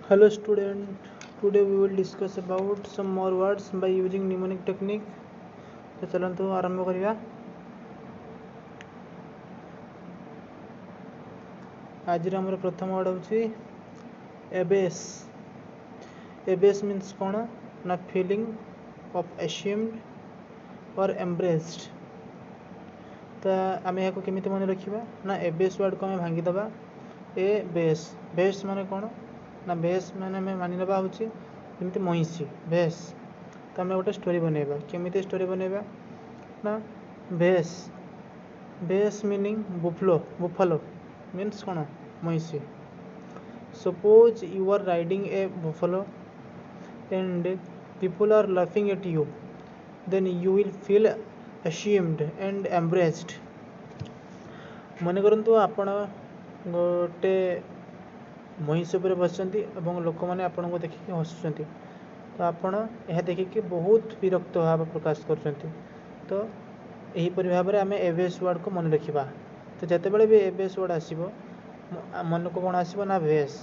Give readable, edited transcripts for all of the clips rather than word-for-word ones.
Hello student, today we will discuss about some more words by using mnemonic technique. तो चलନ୍ତୁ आरंभ करिया। आज हमर प्रथम वर्ड होची एबेस। एबेस मीन्स कोन ना फीलिंग ऑफ ashamed और embraced। तो आमे याको केमिति मन रखिबा ना एबेस वर्ड को हम भांगी दबा ए बेस। बेस माने कोन ना बेस माने में मानि नबा होची जेमिति महिषी बेस। तो हम गोटे स्टोरी बनेबा केमिति स्टोरी बनेबा ना बेस। बेस मीनिंग बुफलो मीन्स कोन महिषी। Suppose you are riding a buffalo and people are laughing at you, then you will feel ashamed and embarrassed. मन करंतु आपण गोटे महिष उपर बसचंती एवं लोक मैंने आपण को देखिक हसुचंती तो आपण यह देखिक बहुत विरक्त भाव प्रकाश करचंती। तो यही परि भाव रे आमे एबेस वर्ड को मन रखिबा। तो जते बेले भी एबेस वर्ड आसीबो मन को कोन आसीबो ना भेस।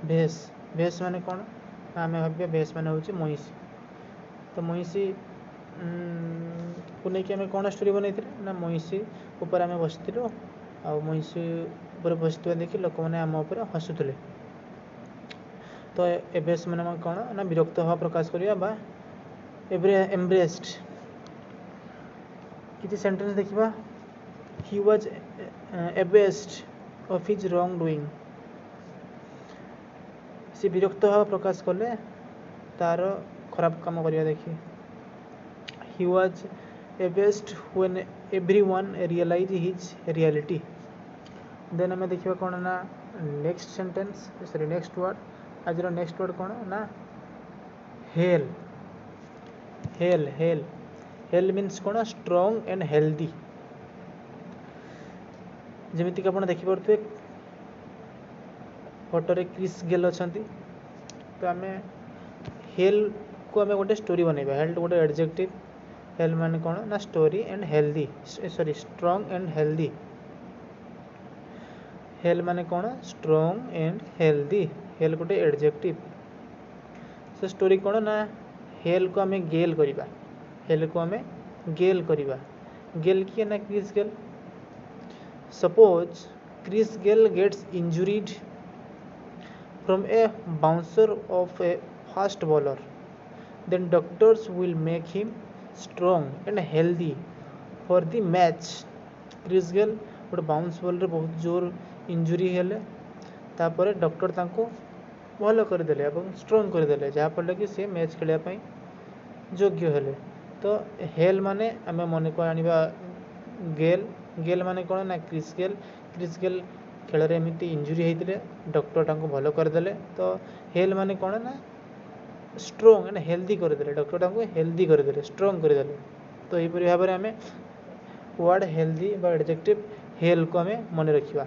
भेस भेस माने कोन आमे भाबे भेस माने होची महिषी। तो महिषी को लेके आमे कोन स्टोरी बनैथिले ना महिषी ऊपर आमे बसथिलु आ महिषी ऊपर बसथिबा देखि लोक माने आम ऊपर हसुथिले। तो एबेस माने कोन ना विरक्त भाव प्रकाश करिया बा एम्ब्रेस्ड। किछि सेंटेंस देखिबा he was abased of his wrongdoing. से विरक्त भाव प्रकाश कले तार खराब काम करिया देखि। He was abased when everyone realize his reality. Then हमें देखिबा कोन ना next sentence sorry next word. आज रो नेक्स्ट वर्ड कोन ना hale. Hale hale hale means कोन स्ट्रांग एंड हेल्दी। जेमिति कि आपण देखि परथुए फोटो रे क्रिस गेल अछंती। तो आमे हेल को आमे गोटे स्टोरी बनेबा। हेल गोटे एडजेक्टिव। हेल माने कोन ना story and healthy sorry strong and healthy. Hello माने कोन स्ट्रांग एंड हेल्दी। हेल गोटे एडजेक्टिव। से स्टोरी कोन ना हेल को आमे गेल करिबा। हेल को आमे गेल करिबा। गेल किए ना Chris Gayle. Suppose Chris Gayle gets injured from a bouncer of a fast bowler, then doctors will make him strong and healthy for the match. Chris Gayle गोटे बाउंस बॉल रे बहुत जोर injury हेले तापर doctor तांको भल करदेले एवं strong करदेले जहाँ फल कि से मैच खेलिया पई योग्य हेले। तो हेल माने आमे मन को आनिबा गेल। गेल माने कोन ना क्रिस गेल खेल रे एमिति इंजुरी हेतिले डॉक्टर तांको भल करदेले। तो हेल माने कोन ना स्ट्रांग एंड हेल्दी करदेले। डॉक्टर तांको हेल्दी करदेले स्ट्रांग करदेले। तो एही परि भाबरे आमे वर्ड हेल्दी बा एडजेक्टिव हेल को आमे मन रखिबा।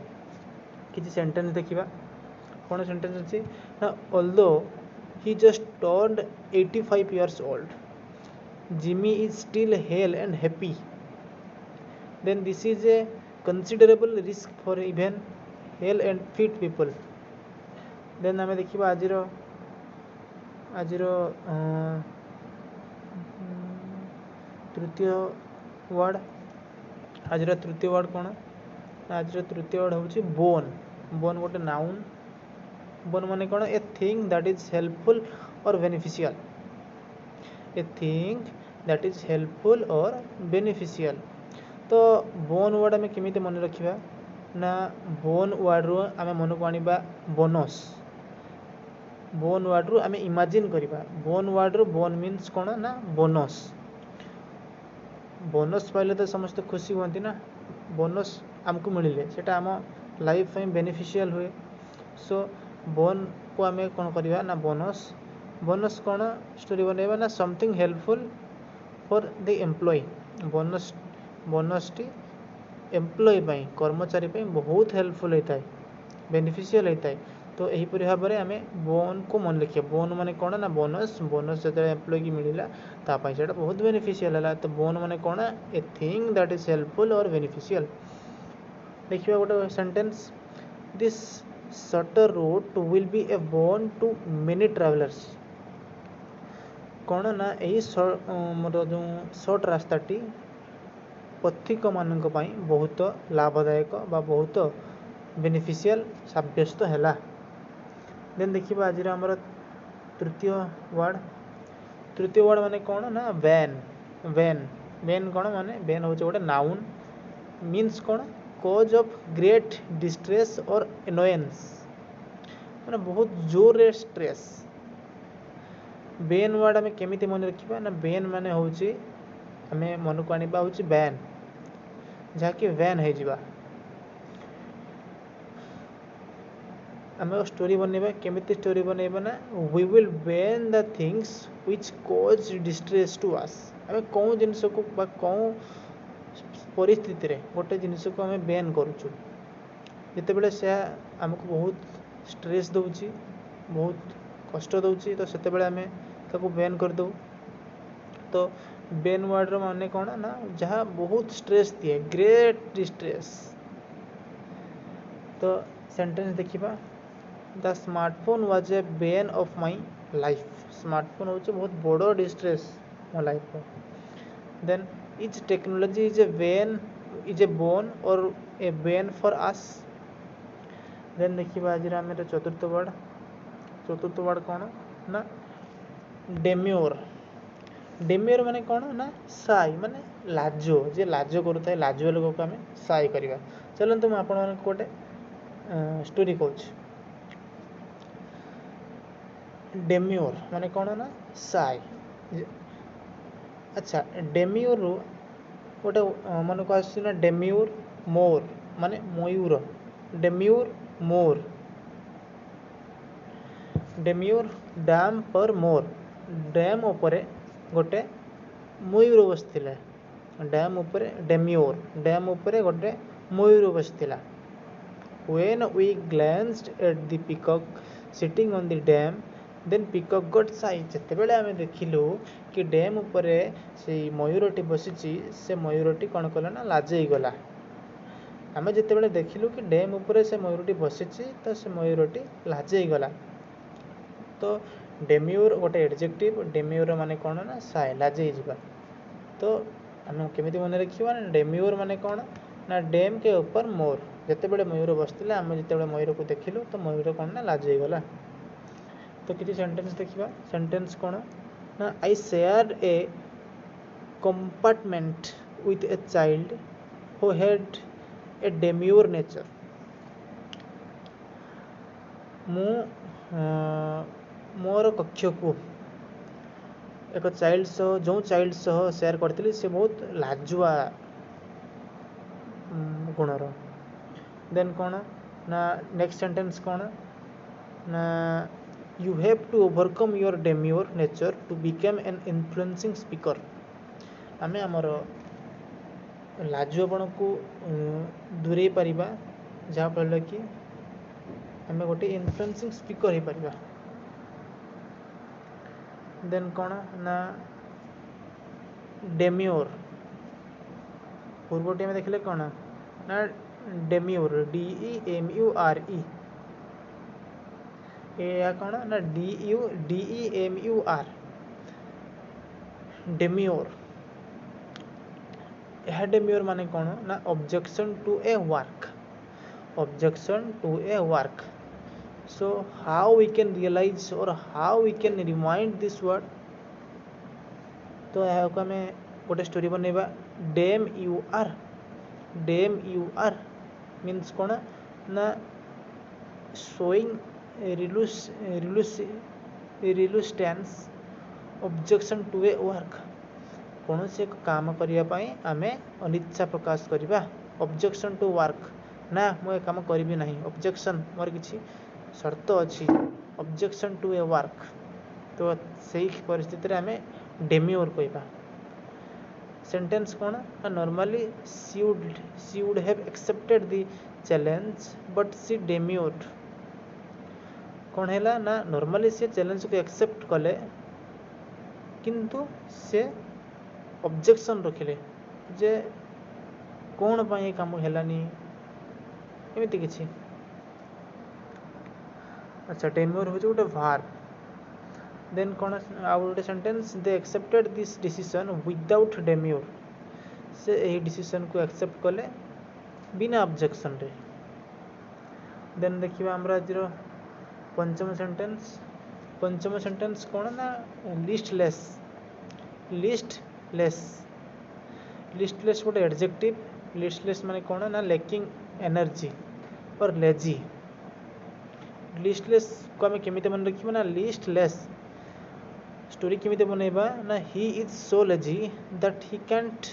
किछि सेंटेंस देखिबा कोन सेंटेंस अछि ना although he just turned 85 years old, Jimmy is still hale and happy. Then this is a considerable risk for even hale and fit people. Then आमे देखिबा आजिरो तृतीय वर्ड। आजिरो तृतीय वर्ड कोन आजिरो तृतीय वर्ड होची बोन। बोन गोटे noun. Boon माने कोन a thing that is helpful और beneficial. A thing that is helpful और बेनिफिशियल। तो बोन वर्ड आमे केमिते मन रखिबा ना बोन वर्ड रो आमे मन को आनिबा बोनस। बोन वर्ड रो आमे इमेजिन करिबा। बोन वर्ड रो बोन मीन्स कोन ना बोनस। बोनस पाइले तो समस्त खुशी होती ना। बोनस आमको मिले सेटा आम लाइफ में बेनिफिशियल हुए। सो बोन को आमे कौन करवा ना बोनस। बोनस कौन स्टोरी बनैबा ना something helpful for the employ. Bonus bonus टी एम्प्लॉय पाई कर्मचारी पाई बहुत हेल्पफुल होता है बेनिफिशियल होता है। तो यही परि भाव में आमे बोन को मन लिखिए। बोन माने कौन ना बोनस। बोनस जो एम्प्लॉय की मिला तापाई सेटा बहुत बेनिफिशियल है। तो बोन माने कौन ए थिंग दैट इज हेल्पफुल और बेनिफिशियल। देखिए गोटे sentence this shorter route will be a boon to many travelers। कौन ना यही मोर जो सर्ट रास्ताटी पथिक मानक पई बहुत लाभदायक बा बहुत बेनिफिशियल साब्यस्त हैला। देन देखिबा आज हमर तृतीय वर्ड माने कौन ना वैन। वैन कौन माने वैन होचे गोटे नाउन मीन्स कौन कॉज ऑफ ग्रेट डिस्ट्रेस और एनोयेंस माने बहुत जोर रे स्ट्रेस। बेन वर्ड आम केमिति मन रखिबा ना बेन माने होची आमे मन को आनिबा होची बैन जाके वैन है जिबा। आमे स्टोरी बनेबा केमिति स्टोरी बनेबा ना we will ban the things which cause distress to us. आमे कोन जिंस को बा कोन परिस्थिति रे गोटे जिनिस को आम बैन करूँ जितेबाला से आमको बहुत स्ट्रेस दौची बहुत कष्ट दौची तो से आम ताको बैन करदे। तो बैन वर्ड माने कौन ना जहाँ बहुत स्ट्रेस दिए ग्रेट डिस्ट्रेस। तो सेंटेंस देखिबा the smartphone was a bane of my life. Smartphone होचे बहुत बड़ो डिस्ट्रेस मो life. Then is technology is a boon or a bane for us. Then देखिए आज मेरे चतुर्थ वर्ड कौन ना डेम्योर। डेम्योर माने कौन ना साई माने लाजो जे लाजो करूँ लाजुआ लोक को आम साई करवा। चलते मुझे आपण गोटे स्टोरी कहूँ। डेम्योर माने कौन ना साई। अच्छा डेम्योर गोटे मन को आस डेम्योर मोर माने मयूर। डेम्योर मोर डेम्योर डैम पर मोर डैम उपरे गोटे मयूर बसथिला। डैम उपरे डेम्योर डैम उपरे गोटे मयूर बसथिला। When we glanced at the peacock sitting on the dam, then peacock got shy। जेतेबेले आमे देखिलु कि डैम उपरे से मयूरटी बसिची से मयूरटी कौन कला ना लाजई गला। आमे जेतेबेले देखिलु कि डैम उपरे से मयूरटी बसिची तो से मयूरटी लाजई गला। तो डेम्योर गोटे एडजेक्टिव डेम्योर माने कौन ना साय लाजई जिबा। तो आम केमिति मन रखिबा ना डेम्योर माने कौन ना डैम के ऊपर मोर जितेबाला मयूर बसला आम जिते मयूर को देखिलु तो मयूर कौन ना लाजई गला। तो किसी सेंटेंस देखिबा। सेंटेंस कौन ना I shared a compartment with a child who had a demure nature. मु मोर कक्ष को एक चाइल्ड सह जो चाइल्ड सह शेयर करती से बहुत लाजुआ गुणर। देन कौन ना नेक्स्ट सेंटेंस कौन ना you have to overcome your demure nature to become an influencing speaker. आमे आमर लाजुआपन को दूरे पारिबा जहाँ फल कि आमे गोटे इन्फ्लुएंसिंग स्पीकर हो पारिबा। देन कौन ना डेम्योर पूर्वटी में देखले कौन ना डेम्योर DEMURE या कौन ना DEMUR डेम्योर। यह डेम्योर माने कौन ना objection to a work. Objection to a work. So how we can realize or how we can remind this word। तो यह आम गोटे स्टोरी बनइबा। डेम्यूआर मीन्स कौन ना showing reluctance objection to a work. कौन से काम करने आम अनिच्छा प्रकाश करवा। ऑब्जेक्शन टू वर्क ना मुझे काम करी ना ऑब्जेक्शन मोर किसी शर्त अच्छी ऑब्जेक्शन टू ए वर्क। तो सही परिस्थिति रे आमे डेम्योर कहबा। सेंटेंस कौन normally she would have accepted the challenge but she demurred. कौन है ना नॉर्मली से चैलेंज को एक्सेप्ट कले किंतु से ऑब्जेक्शन रखिले जे कौन पाई काम हेलानी एमती किछि। अच्छा डेम्योर हूँ गोटे भार्ब देन कौन आउ गोटे sentence they accepted this decision without demure से यही डिसीजन को एक्सेप्ट कले बिना ऑब्जेक्शन रे देन देखिए आमर आज पंचम सेंटेंस कौन ना लिस्टलेस गोटे एडजेक्टिव लिस्टलेस माने कौन ना लैकिंग एनर्जी और लेजी लिस्टलेस को आम केमी मन रखा ना लिस्टलेस स्टोरी केमी बनइबा ना he is so lazy that he can't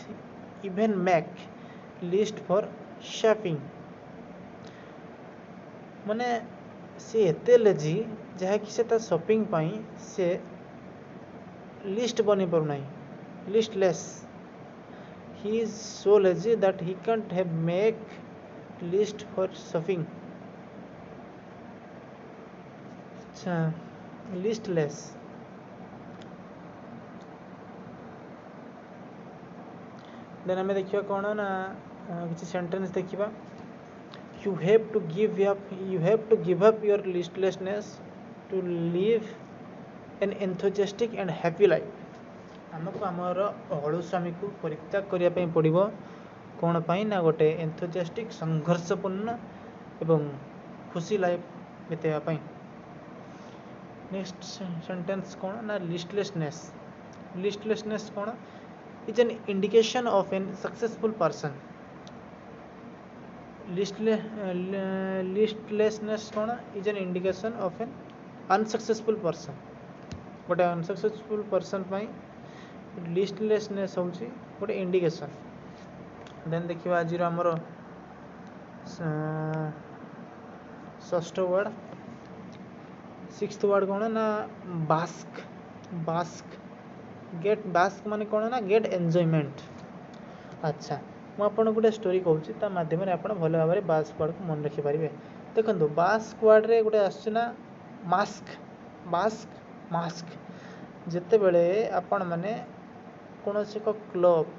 even make list for shopping माने सी एते लेजी जहाँकि से शॉपिंग पाई से लिस्ट बनी पार नहीं listless he is so lazy that he cantt have make list for shopping अच्छा लिस्टलेस देन आम देखा कौन ना किसी सेंटेंस देखा you have to give up your listlessness to live an enthusiastic and happy life आमको आमर अलुस्वामी को परित्याग करने पड़ो कौन पाई ना गोटे एंथुजियास्टिक संघर्षपूर्ण एवं खुशी लाइफ बिताइबा नेक्स्ट सेंटेंस कौन ना लिस्टलेसनेस कौन is an indication of an successful person listlessness कौन is an indication of an unsuccessful person गोटे अनसक्सेसफुल पर्सन लिस्टलेसनेस हूँ गोटे इंडिकेशन देन देखिए आज आमर षष्ठ वर्ड सिक्स्थ वर्ड कौन ना बास्क गेट बास्क माने कौन ना गेट एंजॉयमेंट अच्छा मुझे गोटे स्टोरी कहूँ मध्यम आप भल भाव में बास्क वर्ड को मन रखिपारे देखो बास्क वर्ड रे गोटे आसना मास्क जिते बड़े आपण मैंने कौन एक क्लब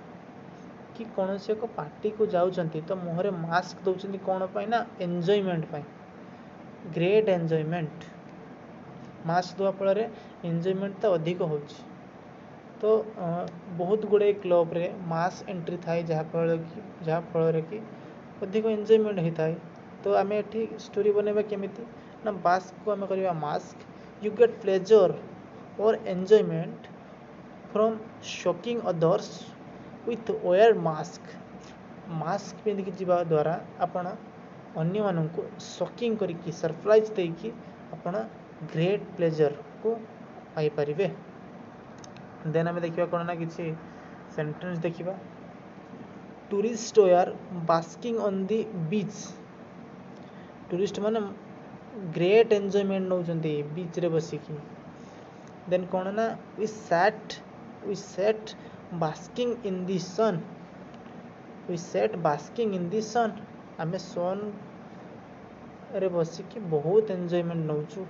कि कौन एक पार्टी को जाऊँच तो मुहर मास्क दौरान कौन पाई ना एंजॉयमेंट ग्रेट एंजॉयमेंट मास्क देवा फल एंजॉयमेंट तो अधिक हो तो बहुत गुड़े क्लब रे मास एंट्री थाए जहाँ फल कि अधिक एंजॉयमेंट होता है तो आम ये स्टोरी बनवा केमिति ना बास्क को आम करवा मास्क यू गेट प्लेजर और enjoyment from shocking others with wear mask पिंधिकी जावा द्वारा आपण अन्य मानन को शॉकिंग करिकी सरप्राइज देकी आपण ग्रेट प्लेजर को पाई परिबे देन आम देखा कौन ना किसी सेंटेंस देखा tourist were basking on the beach tourist माने ग्रेट एंजॉयमेंट नौ बीच रे बसिकी देन कौन ना we set basking in the sun आम सन रे बसिकी बहुत एंजॉयमेंट नौचु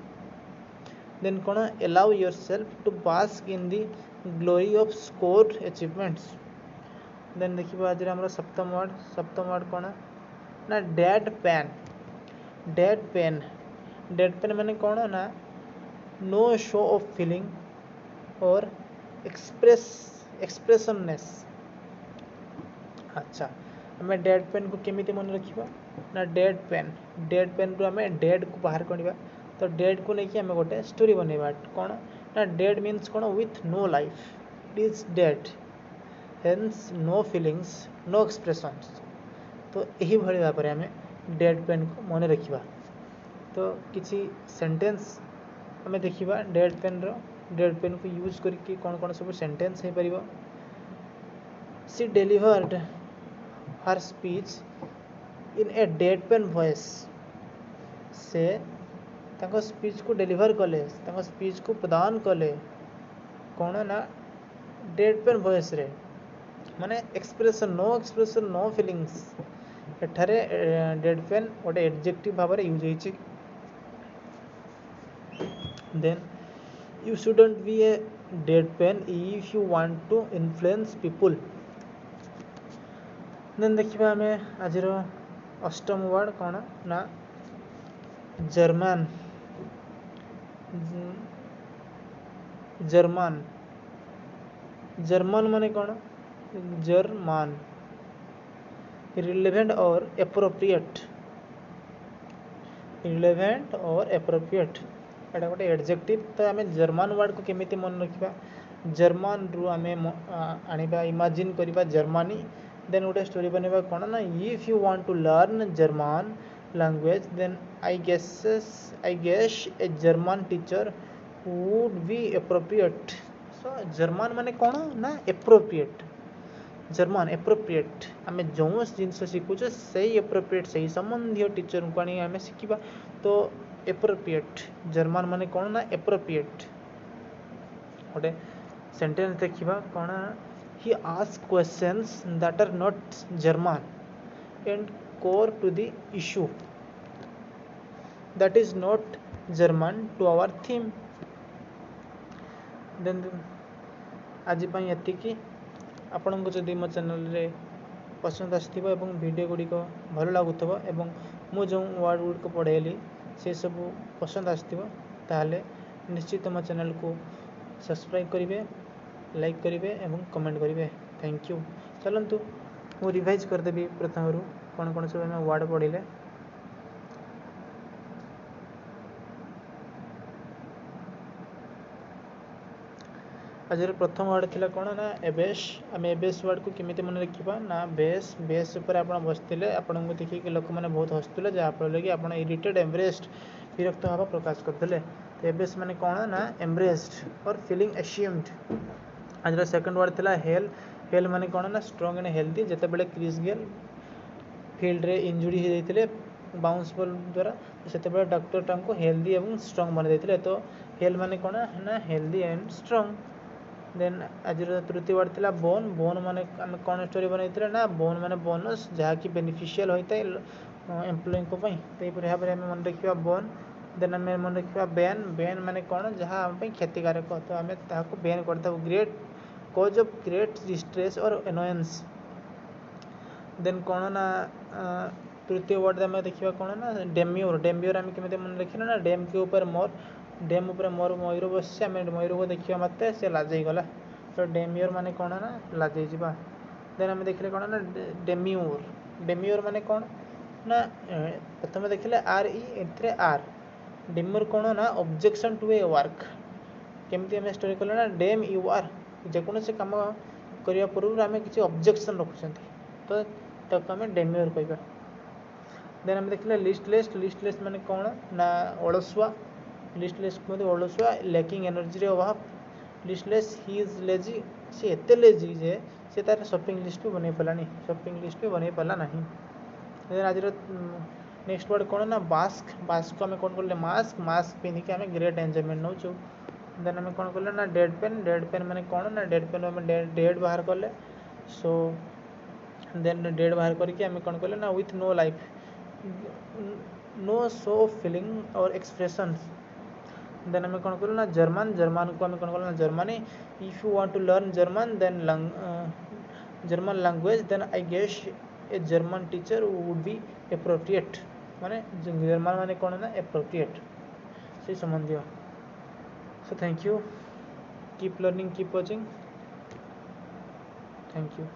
देन कौन allow yourself to bask in the glory of scored achievements then देखिए आज आम सप्तम वर्ड कौन ना डेड पेन माने कौन ना नो शो ऑफ फीलिंग और एक्सप्रेशननेस अच्छा आम डेड पेन को केमिति मन रखा ना डेड पेन रू आम डेड को बाहर करवा तो डेड को लेकिन आम गोटे स्टोरी बनवा कौन ना डेड मीन्स कौन with no life it is dead hence no feelings no expressions तो यही भाई भाव में आम डेड पेन को मन रखा तो किसी सेंटेंस आम देखा डेड पेन को यूज करके कौन कौन सब सेंटेंस हो पार she delivered her speech in a deadpan voice से ताको स्पीच को डेलीवर कले ताको स्पीच को प्रदान कले कौन ना डेड पेन वॉइस रे माने एक्सप्रेशन नो फीलिंग्स एठारे डेड पेन गोटे एडजेक्टिव भाव में यूज होइछि then you shouldn't be a deadpan if you want to influence people then देखिबा आमे आजिरो अष्टम वर्ड कौन ना जर्मन जर्मन जर्मन माने कौन जर्मन रिलेवेंट और एप्रोप्रिएट रिलेवेंट और एप्रोप्रिएट एटा गोटे एडजेक्टिव तो आम जर्मन वर्ड को केमिति मन रखा जर्मन रु आम आनिबा इमेजिन करबा जर्मनी देन गोटे स्टोरी बनवा कौन ना if you want to learn German language then I guess a German teacher would be appropriate so German माने कौन ना एप्रोप्रिएट जर्मन एप्रोप्रिएट आम जो जिनस शिखुचे से एप्रोप्रिएट से संबंधी टीचर को आम शिखा तो एप्रोप्रिएट जर्मन माने कौन ना एप्रोप्रिएट गोटे सेंटेंस देखा कौन he ask questions that are not germane and core to the issue that is not germane to our theme then आज एतिकी आपण को जदि मो चैनल रे पसंद आसथिबो एवं वीडियो गुडी को भल लागुथबो एवं मु जो वर्ड गुडी को पढ़ेली से सब पसंद आसथिबो ताहले निश्चित मो चैनल को सब्सक्राइब करिवे लाइक करिवे एवं कमेंट करिवे थैंक यू चलंतु मु रिवाइज कर देबी प्रथम रु कोन कोन सब हम वर्ड पढ़िले आज प्रथम वर्ड थिला कौन ना एबेस आम एबेस वर्ड को केमिति मन रखा ना बेस बेस उपर आप बसते आपन को देखिए लोक मैंने बहुत हसुले जहाँफल कि आप इरिटेड एम्ब्रेस्ड विरक्त भाव प्रकाश करते तो एबेस माने कौन ना एम्ब्रेस्ड और फीलिंग एशियम्ड आज सेकंड वर्ड थिला हेल हेल माने कौन ना स्ट्रॉन्ग एंड हेल्दी जिते बड़े क्रिस गेल फील्ड रे इंजुरी होते बाउंस बॉल द्वारा से डॉक्टर हेल्दी और स्ट्रॉन्ग बन देते तो हेल माने कौन ना हेल्दी एंड स्ट्रॉन्ग देन आज तृतीय वर्ड थिला बोन बोन माने आम कौन स्टोरी बनई ना बोन माने बोनस जहाँकि बेनिफिशियल होता है एम्प्लॉय को तो यहाँ पर आम मन रखा बोन देन आम मन रखा बेन बेन माने कौन जहाँ आम क्षतिकारक तो आम ताको बेन करता great cause of great distress और एनोयेंस देन कौन ना तृतीय वर्ड आम देखा कौन ना डेम्योर डेम्योर आम केमी मन रखा ना डेम के ऊपर मोर डेम उपर मोर मयूर बस आम मयूर को देखा मत से लाजई गला तो डेम्योर माने कौन ना लाजई जा देन आम देखले कौन ना डेम्योर डेम्योर माने कौन ना प्रथम देखले आर ई एथरे आर डेम्योर कौन ना ऑब्जेक्शन टू ए वर्क केमती आम स्टोरी कले ना डेम यू आर जेकोसी कम करने पूर्व आम किसी ऑब्जेक्शन रखुं तो आम डेम्योर कह देन आम देखले लिस्टलेस माने कौन ना अलसुआ लिस्टलेस कहते अलसुआ लैकिंग एनर्जी अभाव लिस्टलेस ही इज लेजी सी एते लेजी जे से तार शॉपिंग लिस्ट भी बन पारानी शॉपिंग लिस्ट भी बन पारा ना देन आज नेक्स्ट वर्ड कौन ना बास्क बास्क को आम कौन कले मास्क मास्क पिंधिक आम ग्रेट एंजॉयमेंट नौ देन आम कौन कले ना डेड पेन माने कौन ना डेड पेन आम डेड बाहर कले सो देन डेड बाहर करके आम कौन कले ना with no life no show feeling or expression then आम कौन कलु ना जर्मन जर्मन को आम कौन कलु ना Germany if you want to learn German then German language then I guess a German teacher would be appropriate माने जर्मन माने कौन ना एप्रोप्रिएट से संबंधी so thank you keep learning keep watching thank you.